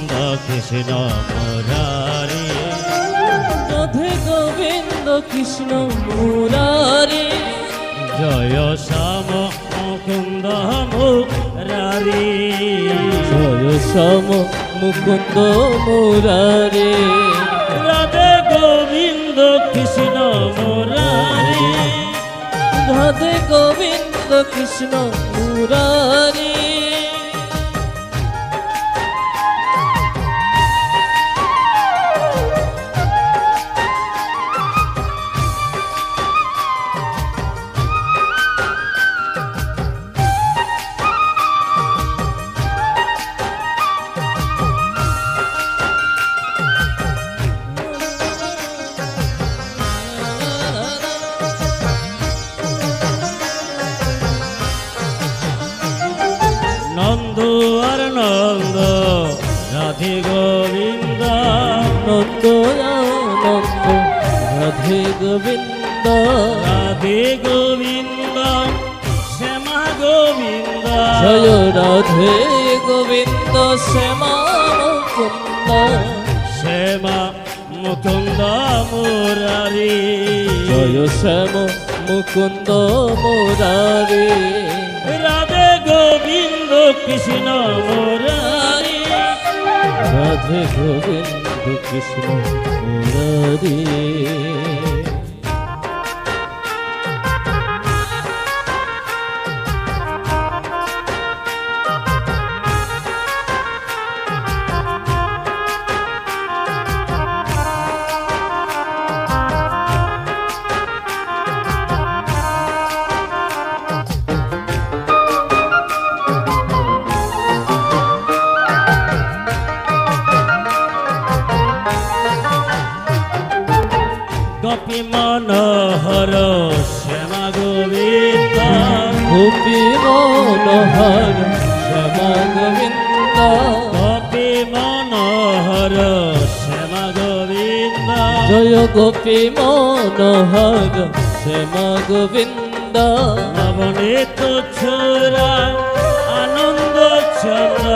গোবিন্দ কৃষ্ণ মুরারি রাধে গোবিন্দ কৃষ্ণ মুরারি জয় শ্যাম মুকুন্দ মুরারি জয় শ্যাম মুকুন্দ মুরারি রাধে গোবিন্দ কৃষ্ণ মুরারি রাধে গোবিন্দ কৃষ্ণ মুরারি নন্দ আর নন্দ রাধে গোবিন্দ নন্দ আনন্দ রাধে গোবিন্দ রাধে গোবিন্দ শ্যামা গোবিন্দ জয় রাধে গোবিন্দ শ্যামা মুকুন্দ শ্যামা মুকুন্দ মুরারি জয় শ্যাম মুকুন্দ মুরারি রাধে গোবিন্দ কৃষ্ণ মুরারি রাধে গোবিন্দ কৃষ্ণ মুরারি গোপী মনোহর শ্যামা গোবিন্দ গোপী মনোহর শ্যামা গোবিন্দ গোপী মনোহর শ্যামা গোবিন্দ জয় গোপী মনোহর শ্যামা গোবিন্দ নবনীত ছোরা আনন্দ চন্দ্র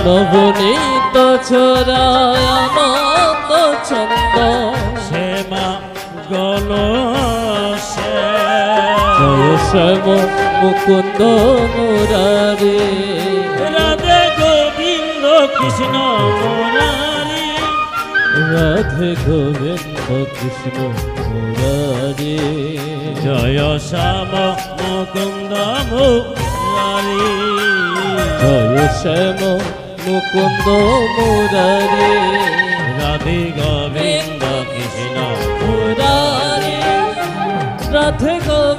নবনীত ছড়ায় আনন্দ ছন্দ শ্যামা গণ জয় শ্যাম মুকুন্দ মুরারি রাধে গোবিন্দ কৃষ্ণ মুরারি রাধে গোবিন্দ কৃষ্ণ মুরারি জয় শ্যাম মুকুন্দ মুরারি জয় শ্যাম মুকুন্দ মুরারি রাধে গোবিন্দ কৃষ্ণ মুরারি রাধে গোবিন্দ